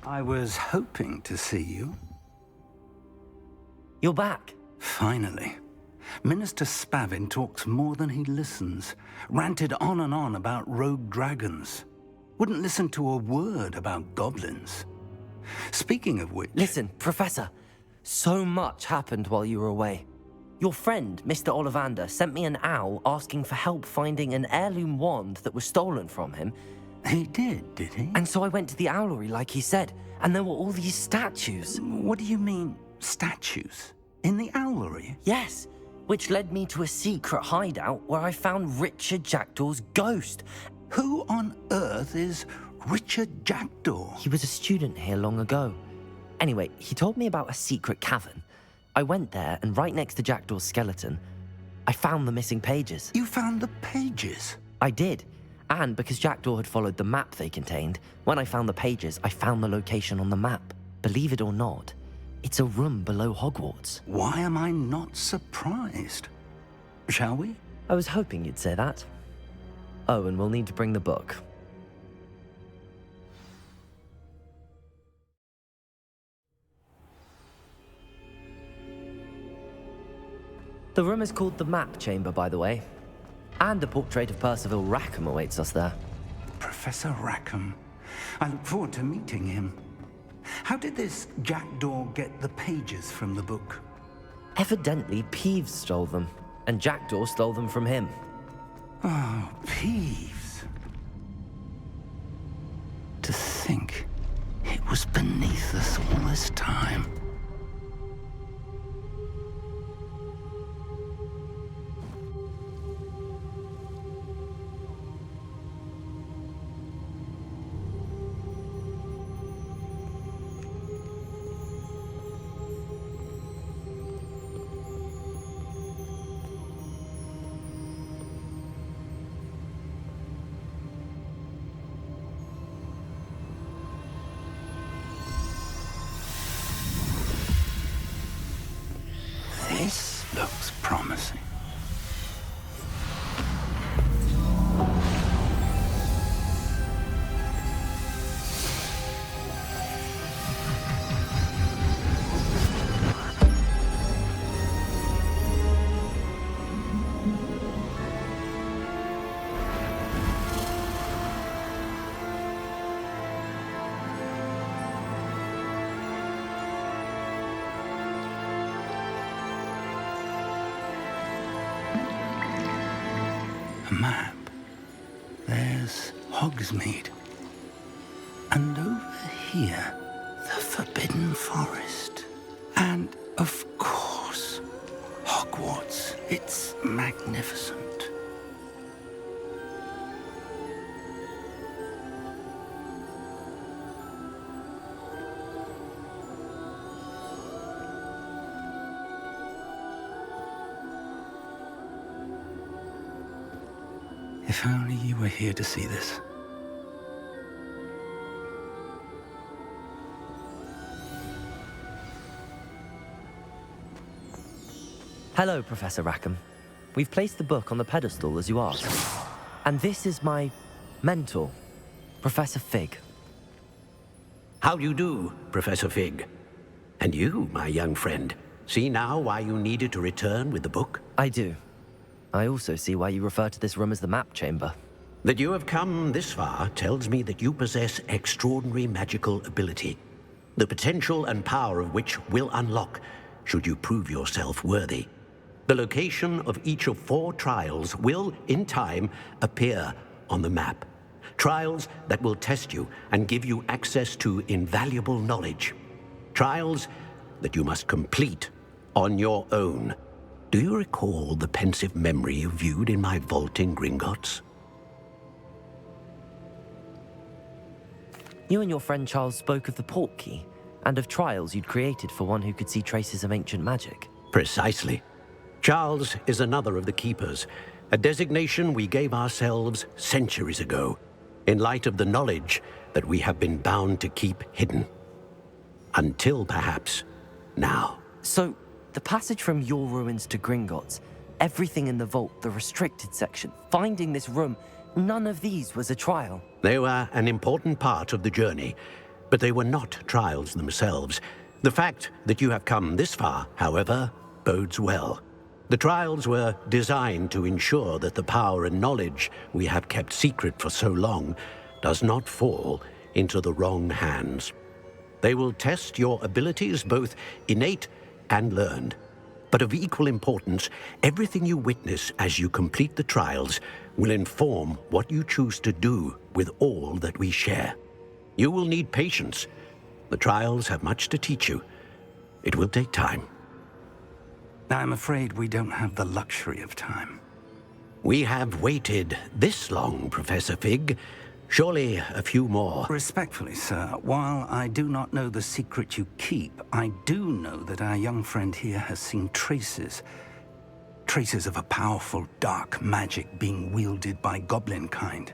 I was hoping to see you. You're back. Finally. Minister Spavin talks more than he listens. Ranted on and on about rogue dragons. Wouldn't listen to a word about goblins. Speaking of which... Listen, Professor. So much happened while you were away. Your friend, Mr. Ollivander, sent me an owl asking for help finding an heirloom wand that was stolen from him. He did he? And so I went to the owlery like he said, and there were all these statues. What do you mean, statues? In the owlery? Yes, which led me to a secret hideout where I found Richard Jackdaw's ghost. Who on earth is Richard Jackdaw? He was a student here long ago. Anyway, he told me about a secret cavern. I went there, and right next to Jackdaw's skeleton, I found the missing pages. You found the pages? I did. And because Jackdaw had followed the map they contained, when I found the pages, I found the location on the map. Believe it or not, it's a room below Hogwarts. Why am I not surprised? Shall we? I was hoping you'd say that. Oh, and we'll need to bring the book. The room is called the Map Chamber, by the way. And a portrait of Percival Rackham awaits us there. Professor Rackham. I look forward to meeting him. How did this Jackdaw get the pages from the book? Evidently, Peeves stole them, and Jackdaw stole them from him. Oh, Peeves. To think it was beneath us all this time. This looks promising. Map. There's Hogsmeade. And over here, the Forbidden Forest. And, of course, Hogwarts. It's magnificent. If only you were here to see this. Hello, Professor Rackham. We've placed the book on the pedestal as you asked. And this is my mentor, Professor Fig. How do you do, Professor Fig? And you, my young friend, see now why you needed to return with the book? I do. I also see why you refer to this room as the map chamber. That you have come this far tells me that you possess extraordinary magical ability, the potential and power of which will unlock should you prove yourself worthy. The location of each of 4 trials will, in time, appear on the map. Trials that will test you and give you access to invaluable knowledge. Trials that you must complete on your own. Do you recall the pensive memory you viewed in my vault in Gringotts? You and your friend Charles spoke of the port key and of trials you'd created for one who could see traces of ancient magic. Precisely. Charles is another of the Keepers, a designation we gave ourselves centuries ago, in light of the knowledge that we have been bound to keep hidden. Until perhaps now. So, the passage from your ruins to Gringotts, everything in the vault, the restricted section, finding this room, none of these was a trial. They were an important part of the journey, but they were not trials themselves. The fact that you have come this far, however, bodes well. The trials were designed to ensure that the power and knowledge we have kept secret for so long does not fall into the wrong hands. They will test your abilities, both innate and learned. But of equal importance, everything you witness as you complete the trials will inform what you choose to do with all that we share. You will need patience. The trials have much to teach you. It will take time. I'm afraid we don't have the luxury of time. We have waited this long, Professor Fig. Surely a few more. Respectfully, sir, while I do not know the secret you keep, I do know that our young friend here has seen traces of a powerful dark magic being wielded by goblin kind.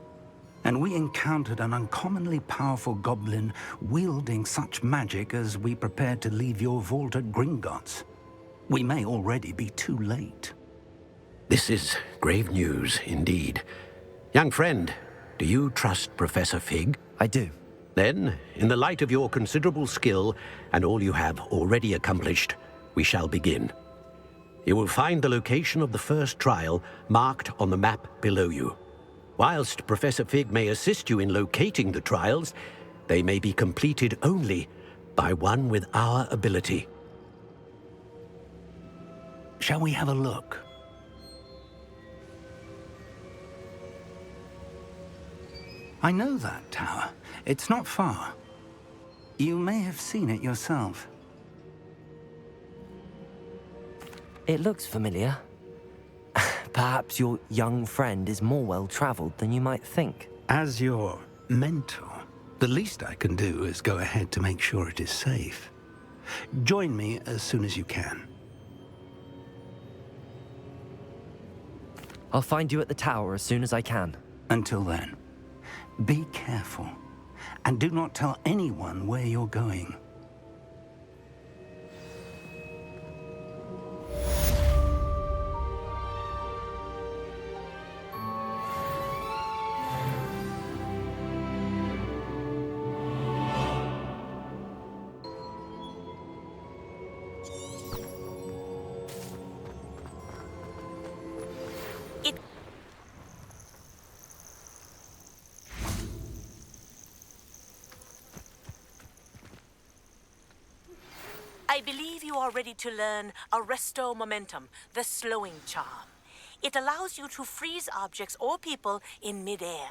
And we encountered an uncommonly powerful goblin wielding such magic as we prepared to leave your vault at Gringotts. We may already be too late. This is grave news indeed. Young friend, do you trust Professor Fig? I do. Then, in the light of your considerable skill and all you have already accomplished, we shall begin. You will find the location of the first trial marked on the map below you. Whilst Professor Fig may assist you in locating the trials, they may be completed only by one with our ability. Shall we have a look? I know that tower. It's not far. You may have seen it yourself. It looks familiar. Perhaps your young friend is more well-traveled than you might think. As your mentor, the least I can do is go ahead to make sure it is safe. Join me as soon as you can. I'll find you at the tower as soon as I can. Until then, be careful, and do not tell anyone where you're going. I believe you are ready to learn Arresto Momentum, the slowing charm. It allows you to freeze objects or people in midair.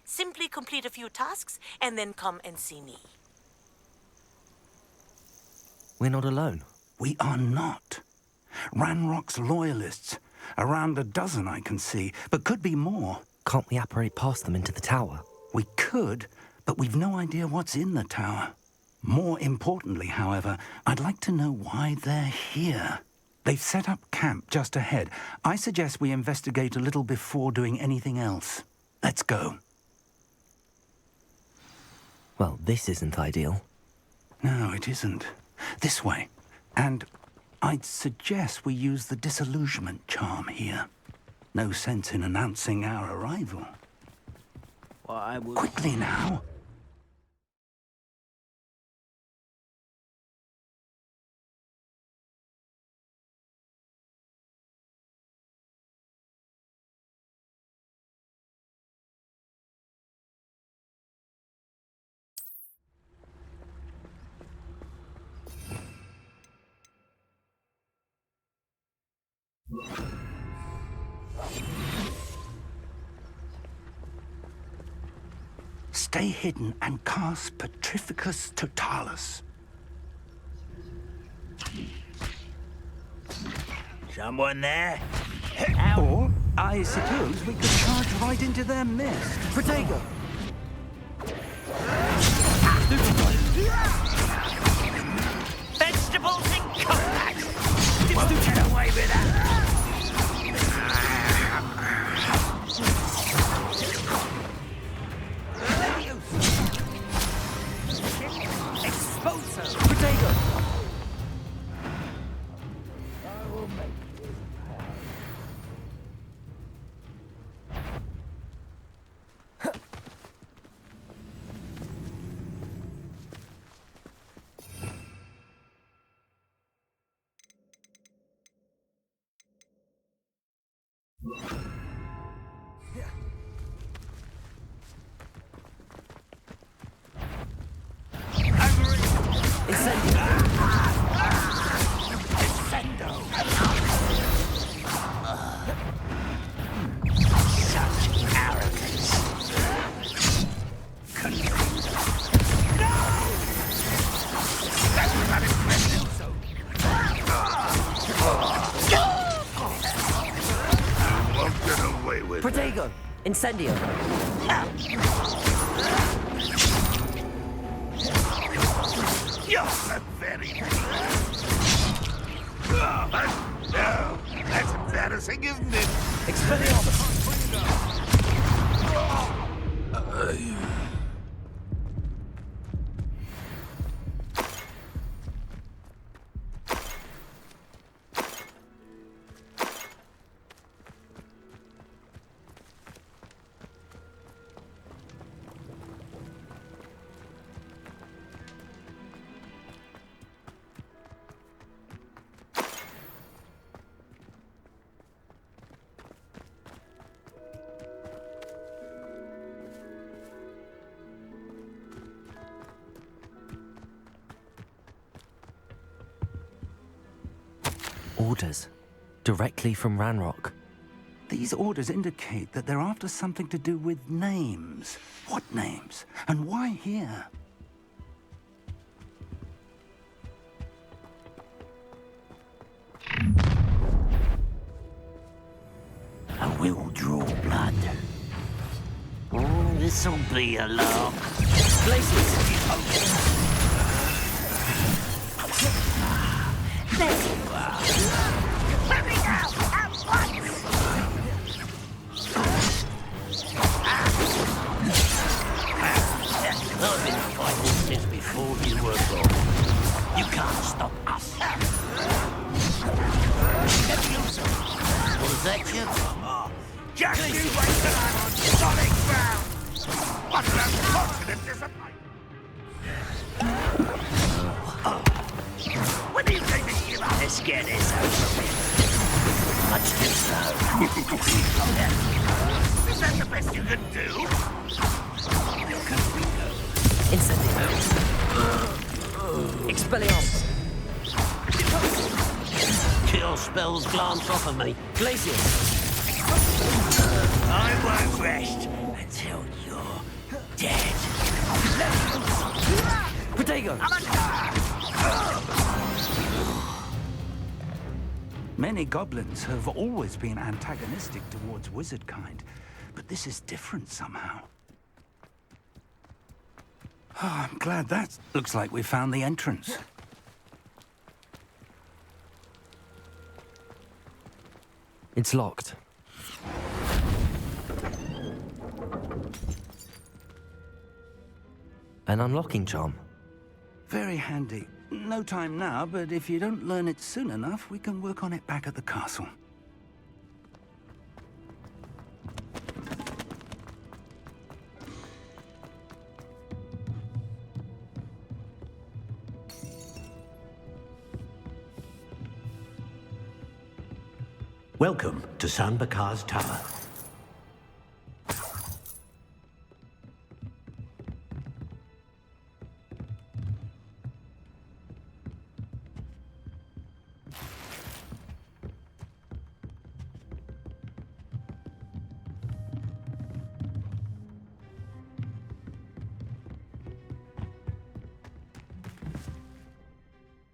Simply complete a few tasks and then come and see me. We're not alone. We are not. Ranrock's loyalists. Around a dozen I can see, but could be more. Can't we apparate past them into the tower? We could, but we've no idea what's in the tower. More importantly, however, I'd like to know why they're here. They've set up camp just ahead. I suggest we investigate a little before doing anything else. Let's go. Well, this isn't ideal. No, it isn't. This way. And I'd suggest we use the disillusionment charm here. No sense in announcing our arrival. Well, I would... Quickly now. Stay hidden and cast Petrificus Totalis. Someone there? Or, I suppose we could charge right into their midst. Protego! Vegetables in combat! Won't get away with that! Exposo! Protego! Protego! Incendio! You're the very... No, that's embarrassing, isn't it? Expelliarmus! Orders. Directly from Ranrock. These orders indicate that they're after something to do with names. What names? And why here? I will draw blood. Oh, this'll be a lark. Places! There you are. Let me go! At once! I've been fighting since before you were born. You can't stop us. Was that you? Just you wait till I'm on solid ground! What an unfortunate disappointment! When do you think that you are? Let's get this over with. Much too slow. Is that the best you can do? Incendio! Expelliarmus! Kill spells glance off of me. Glacius! I won't rest until you're dead. Protego! Many goblins have always been antagonistic towards wizard kind, but this is different somehow. Oh, I'm glad that looks like we found the entrance. It's locked. An unlocking charm. Very handy. No time now, but if you don't learn it soon enough, we can work on it back at the castle. Welcome to San Bakar's Tower.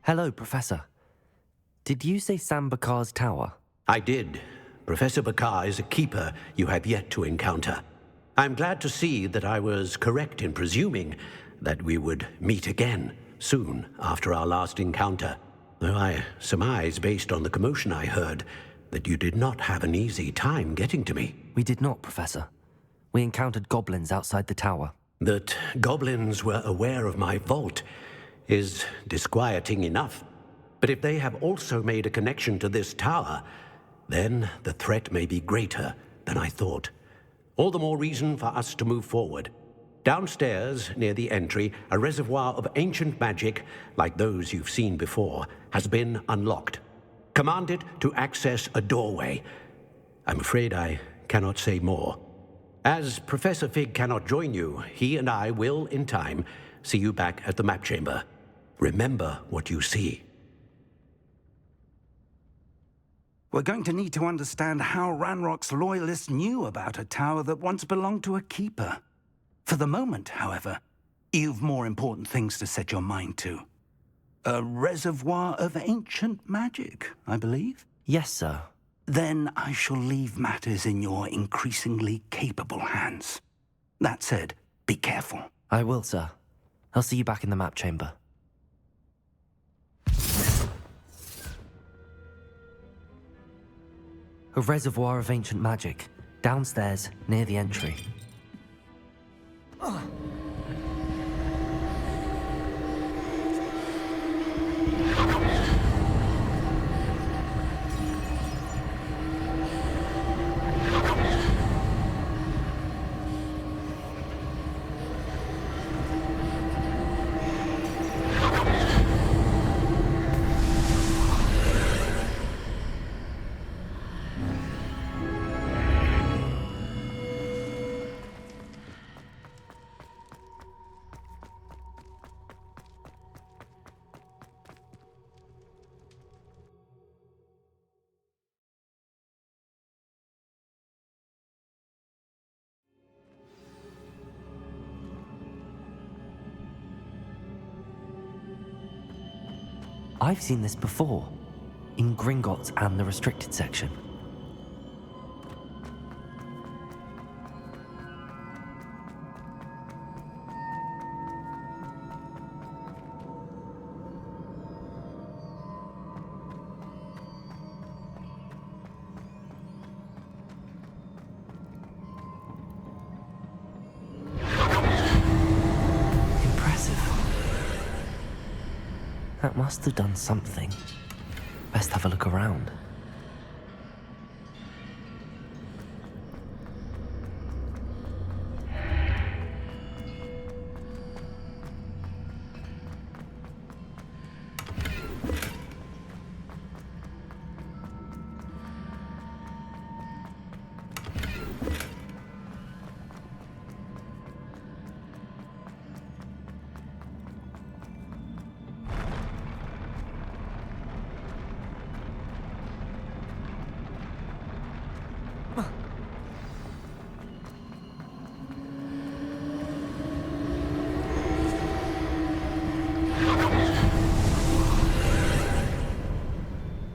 Hello, Professor. Did you say San Bakar's Tower? I did. Professor Bakar is a keeper you have yet to encounter. I'm glad to see that I was correct in presuming that we would meet again soon after our last encounter, though I surmise, based on the commotion I heard, that you did not have an easy time getting to me. We did not, Professor. We encountered goblins outside the tower. That goblins were aware of my vault is disquieting enough. But if they have also made a connection to this tower, then the threat may be greater than I thought. All the more reason for us to move forward. Downstairs, near the entry, a reservoir of ancient magic, like those you've seen before, has been unlocked. Command it to access a doorway. I'm afraid I cannot say more. As Professor Fig cannot join you, he and I will, in time, see you back at the map chamber. Remember what you see. We're going to need to understand how Ranrock's loyalists knew about a tower that once belonged to a keeper. For the moment, however, you've more important things to set your mind to. A reservoir of ancient magic, I believe? Yes, sir. Then I shall leave matters in your increasingly capable hands. That said, be careful. I will, sir. I'll see you back in the map chamber. A reservoir of ancient magic, downstairs, near the entry. I've seen this before, in Gringotts and the restricted section. That must have done something. Best have a look around.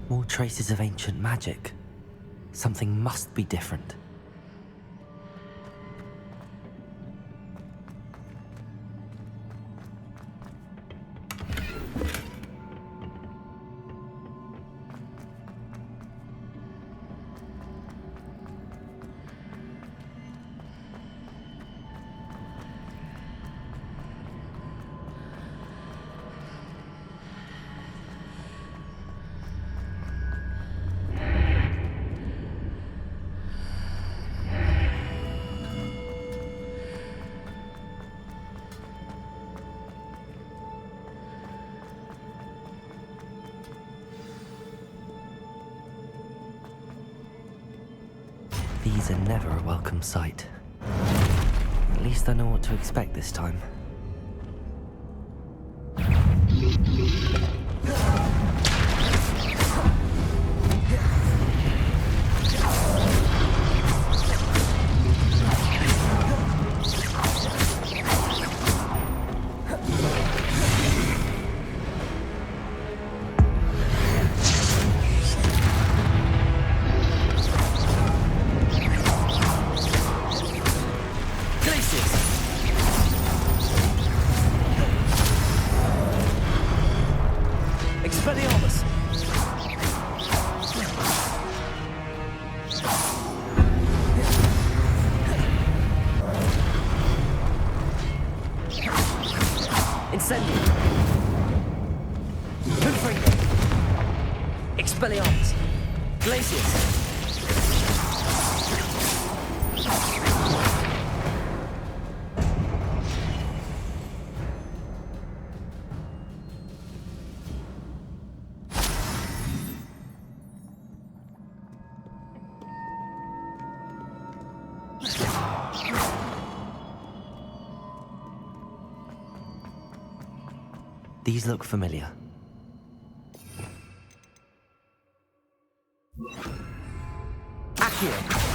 More traces of ancient magic. Something must be different. These are never a welcome sight. At least I know what to expect this time. These look familiar. Accio!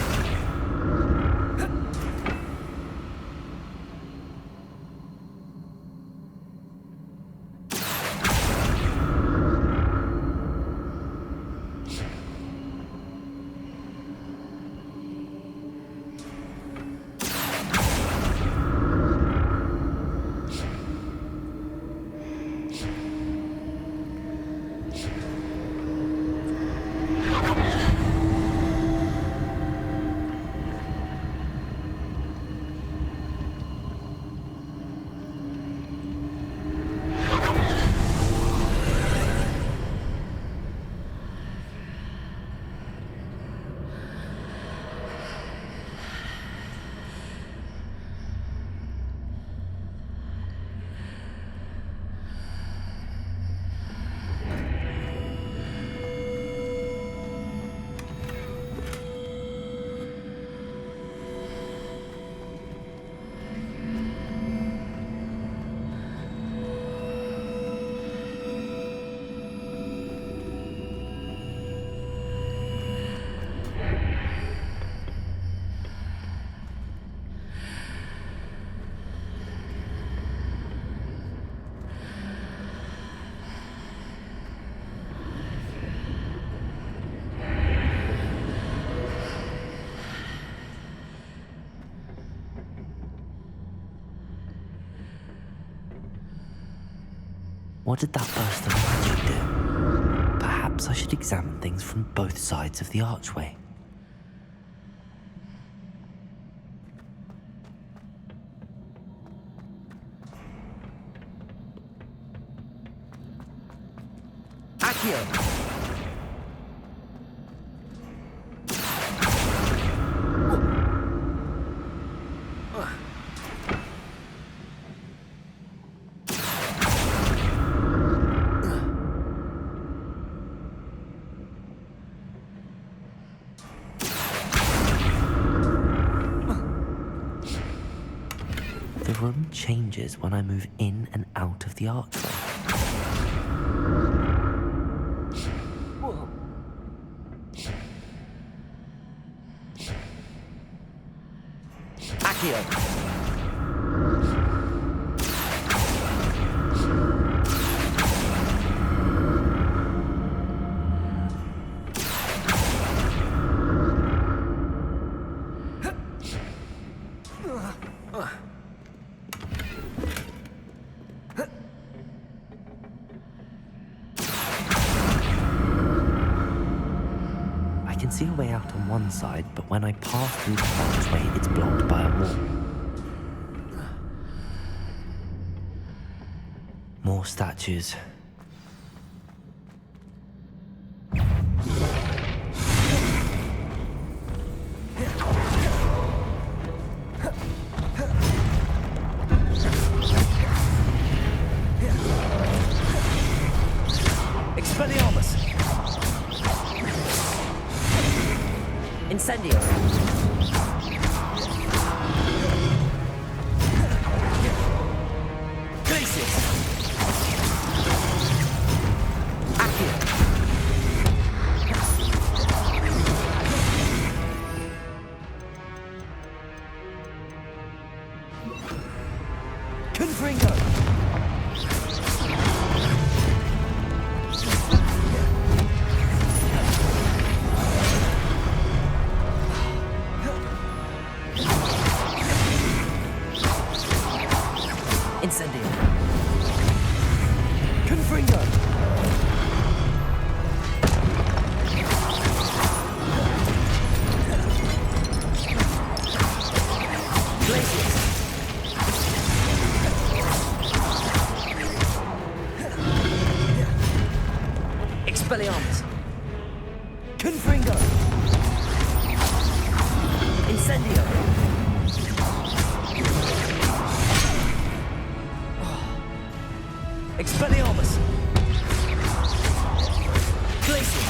What did that burst of magic do? Perhaps I should examine things from both sides of the archway. Accio! The room changes when I move in and out of the archway. Accio! I can see a way out on one side, but when I pass through the archway, it's blocked by a wall. More statues. Incendio! Confringo! Incendio! Confringo! Expelliarmus! Confringo! Incendio! Expelliarmus! Glacius!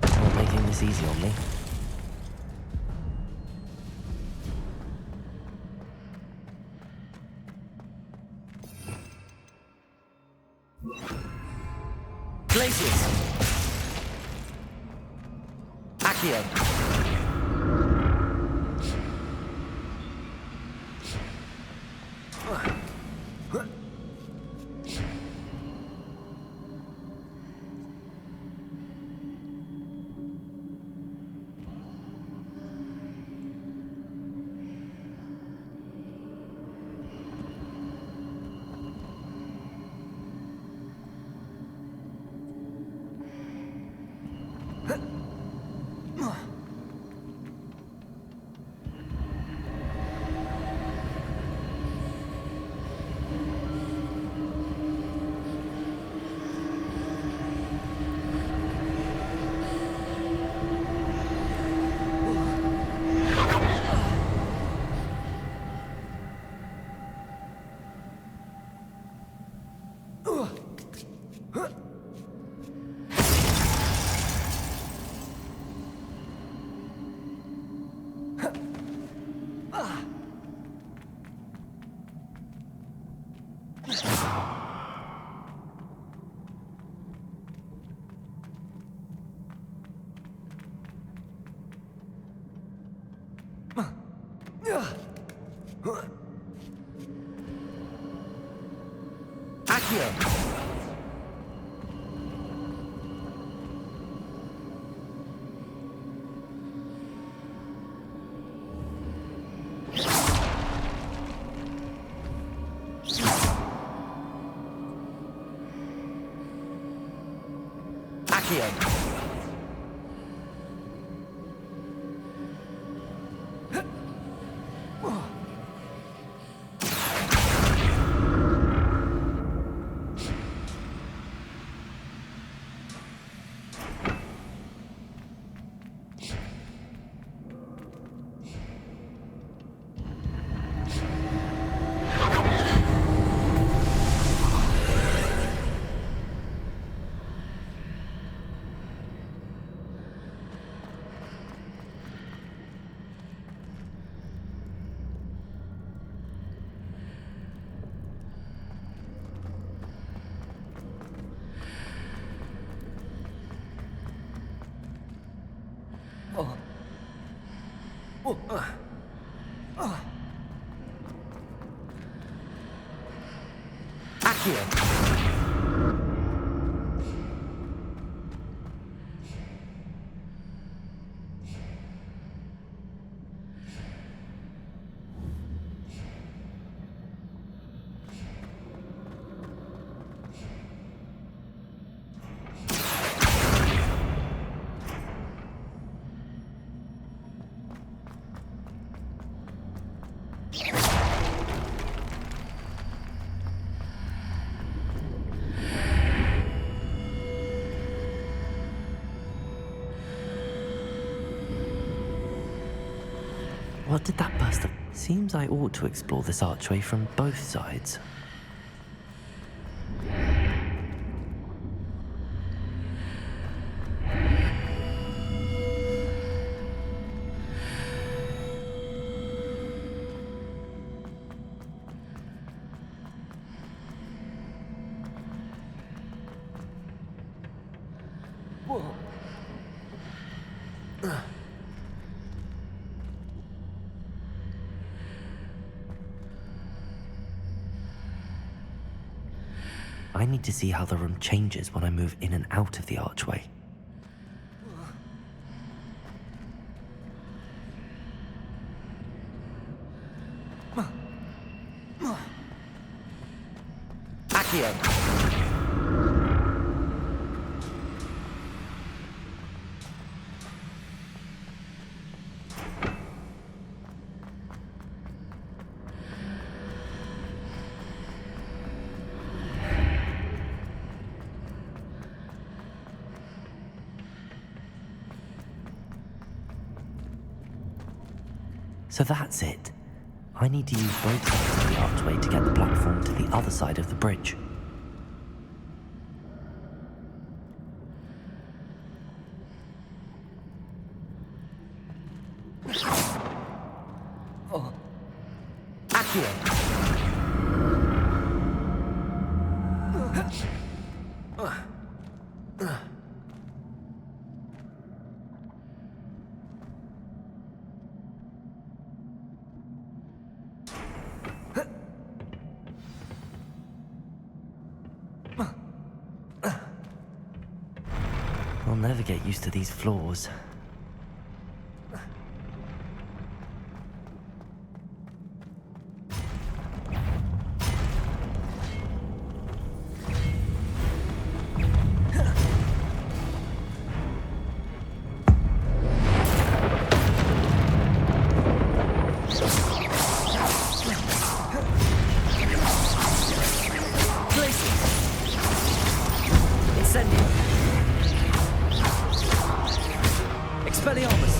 Not making this easy on me. Glacius! Accio! Accio! Accio! Accio! What did that burst of? Seems I ought to explore this archway from both sides. I need to see how the room changes when I move in and out of the archway. Accio! So that's it. I need to use both sides of the archway to get the platform to the other side of the bridge. Oh. Accio! I'll never get used to these floors. Expelliarmus!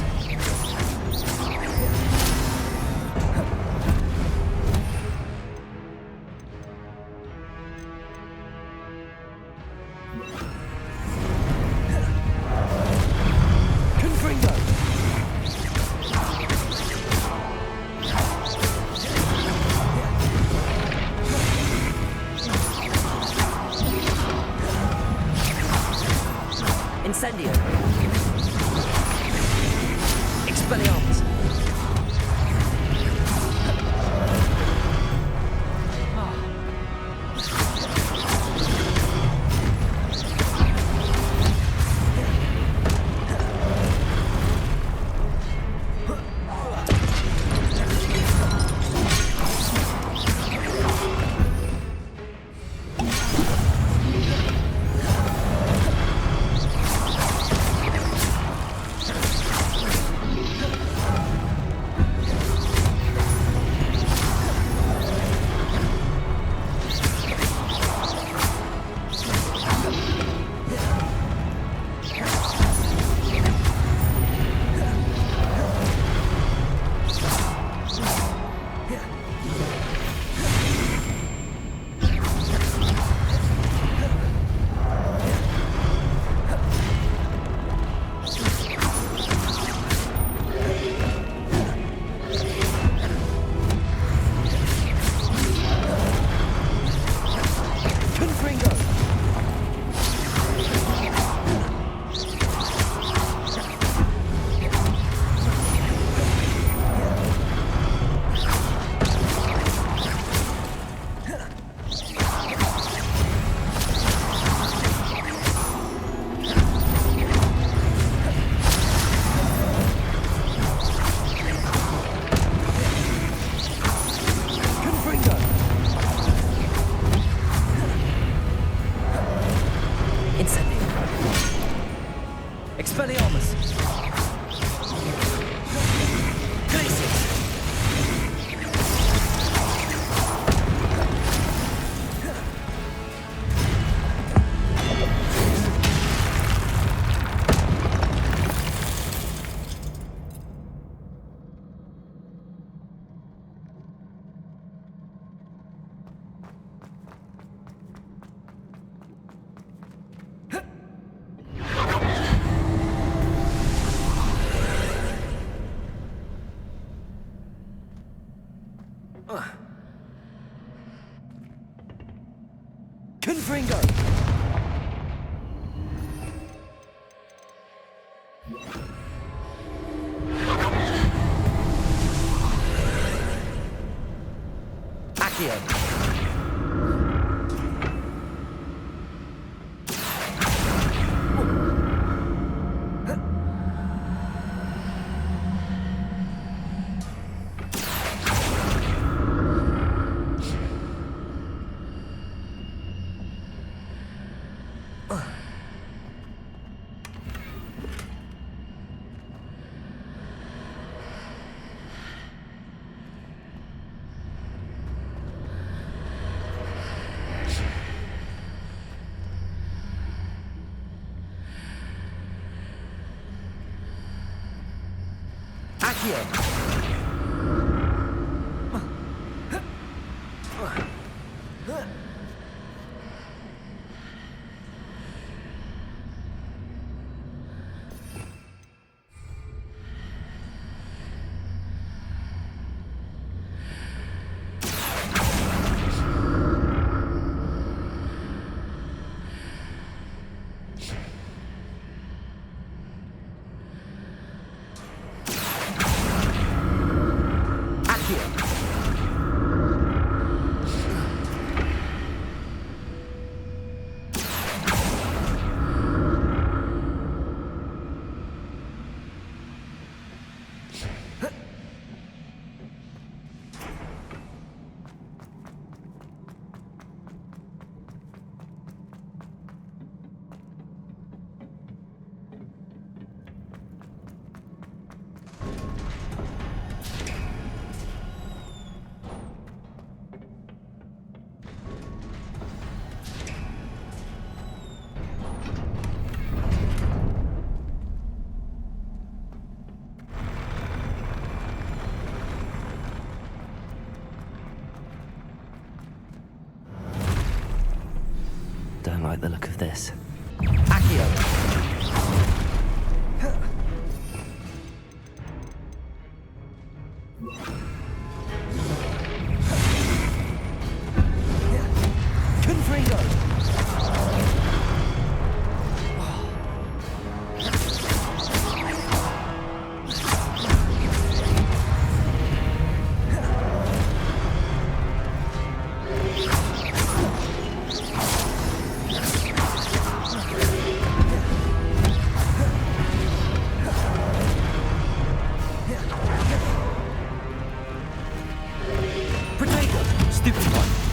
Confringo! Incendio! Expelliarmus! Expelliarmus! Glacius! Confringo! Accio! Accio! Don't like the look of this. Accio! Confringo! Stupid one.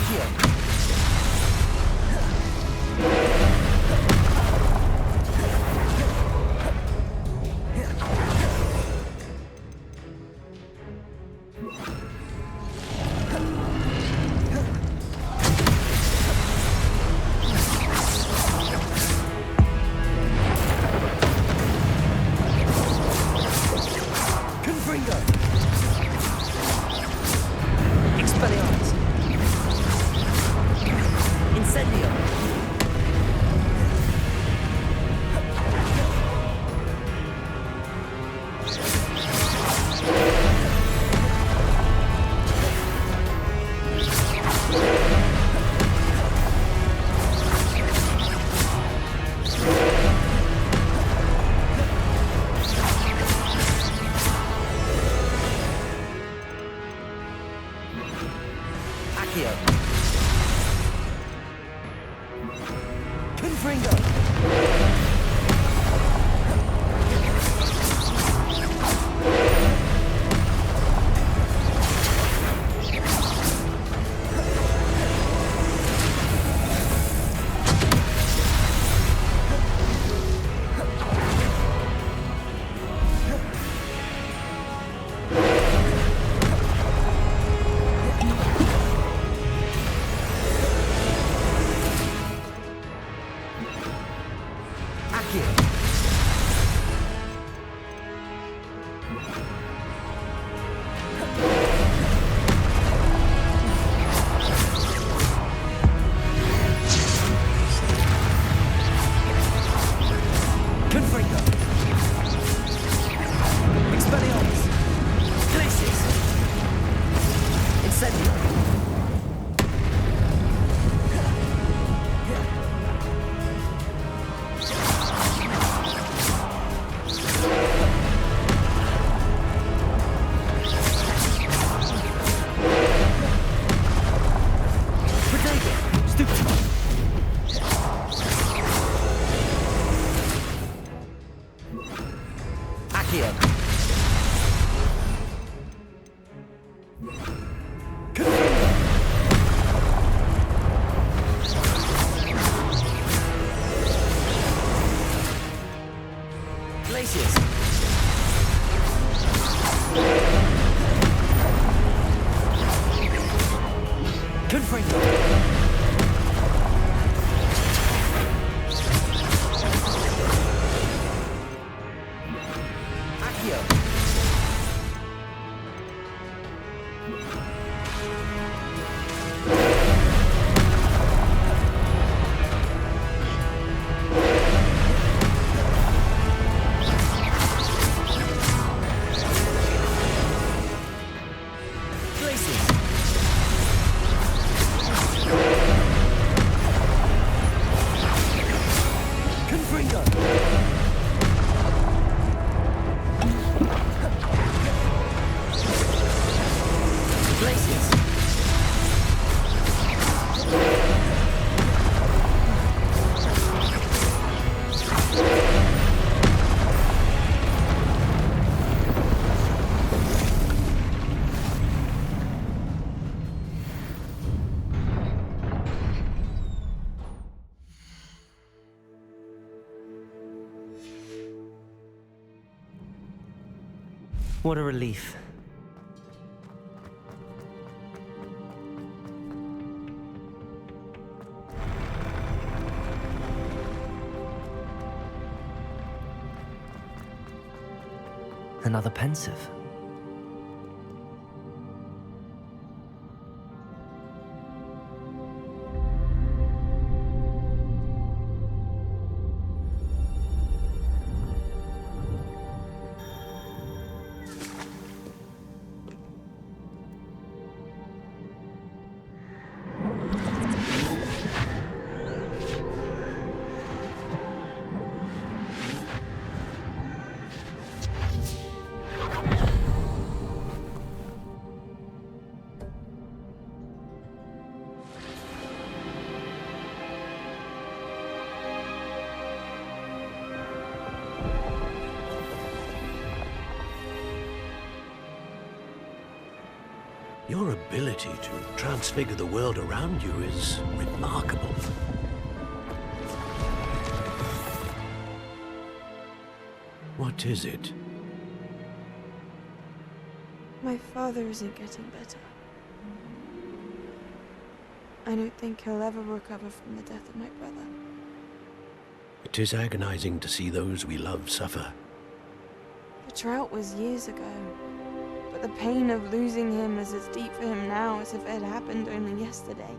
Accio. What a relief. Another pensive. Your ability to transfigure the world around you is remarkable. What is it? My father isn't getting better. I don't think he'll ever recover from the death of my brother. It is agonizing to see those we love suffer. The drought was years ago, but the pain of losing him is as deep for him now as if it had happened only yesterday.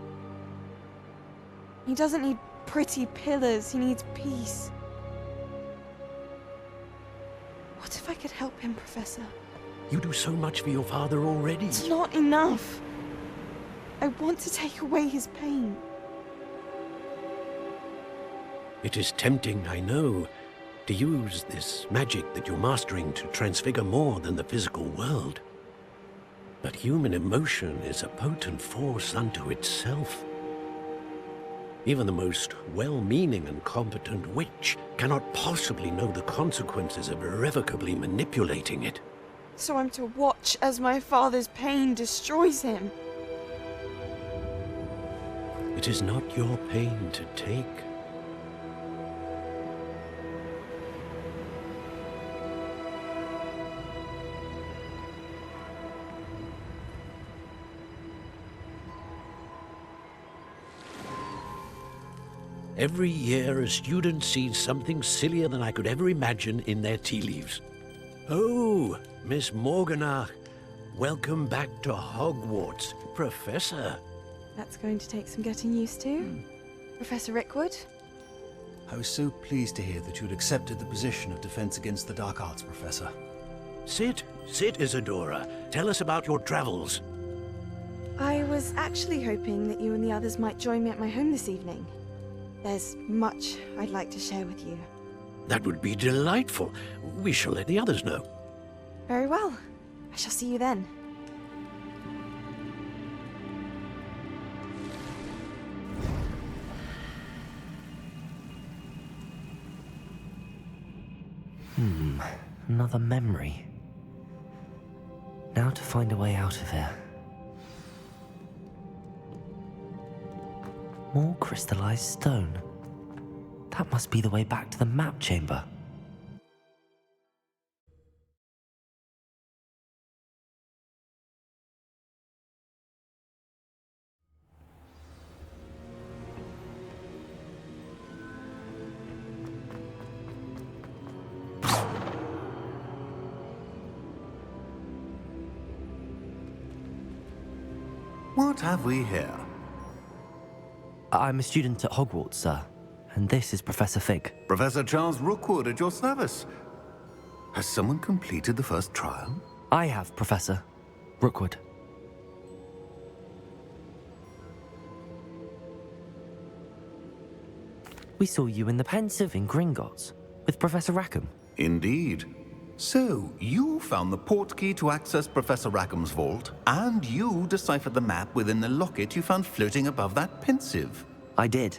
He doesn't need pretty pillars, he needs peace. What if I could help him, Professor? You do so much for your father already. It's not enough. I want to take away his pain. It is tempting, I know, to use this magic that you're mastering to transfigure more than the physical world. But human emotion is a potent force unto itself. Even the most well-meaning and competent witch cannot possibly know the consequences of irrevocably manipulating it. So I'm to watch as my father's pain destroys him. It is not your pain to take. Every year, a student sees something sillier than I could ever imagine in their tea leaves. Oh, Miss Morganach, welcome back to Hogwarts, Professor. That's going to take some getting used to. Professor Rickwood? I was so pleased to hear that you'd accepted the position of Defense Against the Dark Arts, Professor. Sit, Isadora. Tell us about your travels. I was actually hoping that you and the others might join me at my home this evening. There's much I'd like to share with you. That would be delightful. We shall let the others know. Very well. I shall see you then. Another memory. Now to find a way out of here. More crystallized stone. That must be the way back to the map chamber. What have we here? I'm a student at Hogwarts, sir. And this is Professor Fig. Professor Charles Rookwood at your service. Has someone completed the first trial? I have, Professor. Rookwood. We saw you in the Pensive in Gringotts, with Professor Rackham. Indeed. So, you found the portkey to access Professor Rackham's vault, and you deciphered the map within the locket you found floating above that Pensive. I did.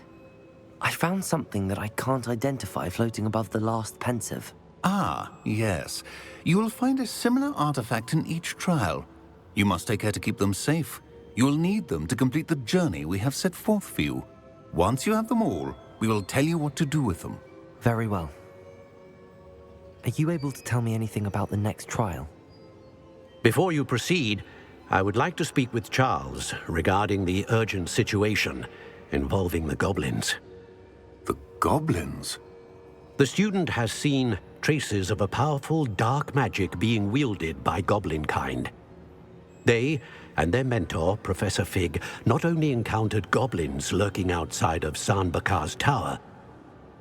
I found something that I can't identify floating above the last Pensive. Ah, yes. You will find a similar artifact in each trial. You must take care to keep them safe. You will need them to complete the journey we have set forth for you. Once you have them all, we will tell you what to do with them. Very well. Are you able to tell me anything about the next trial? Before you proceed, I would like to speak with Charles regarding the urgent situation involving the goblins. The goblins? The student has seen traces of a powerful dark magic being wielded by goblin kind. They and their mentor, Professor Fig, not only encountered goblins lurking outside of San Bakar's tower,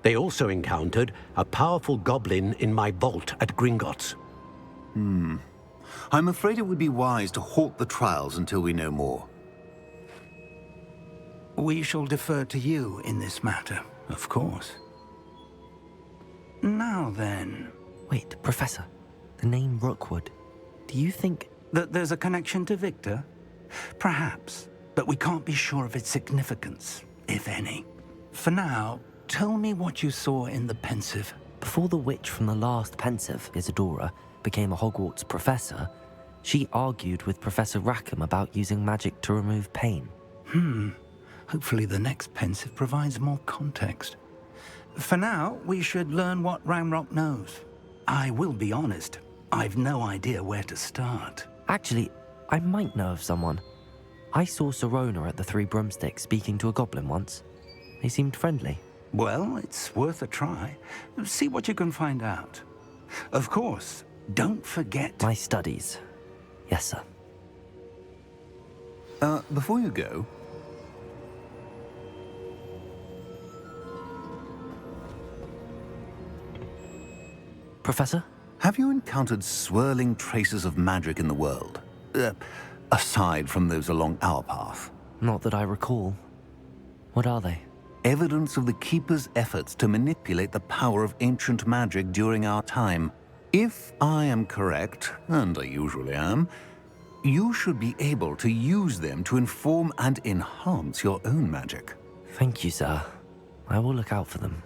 they also encountered a powerful goblin in my vault at Gringotts. I'm afraid it would be wise to halt the trials until we know more. We shall defer to you in this matter, of course. Now then... Wait, Professor. The name Rookwood. Do you think... that there's a connection to Victor? Perhaps, but we can't be sure of its significance, if any. For now, tell me what you saw in the Pensive. Before the witch from the last Pensive, Isadora, became a Hogwarts professor, She argued with Professor Rackham about using magic to remove pain. Hopefully the next pensive provides more context. For now, we should learn what Ranrock knows. I will be honest, I've no idea where to start. Actually, I might know of someone. I saw Sirona at the Three Broomsticks speaking to a goblin once. They seemed friendly. Well, it's worth a try. See what you can find out. Of course, don't forget... My studies. Yes, sir. Before you go... Professor? Have you encountered swirling traces of magic in the world? Aside from those along our path? Not that I recall. What are they? Evidence of the Keeper's efforts to manipulate the power of ancient magic during our time. If I am correct, and I usually am, you should be able to use them to inform and enhance your own magic. Thank you, sir. I will look out for them.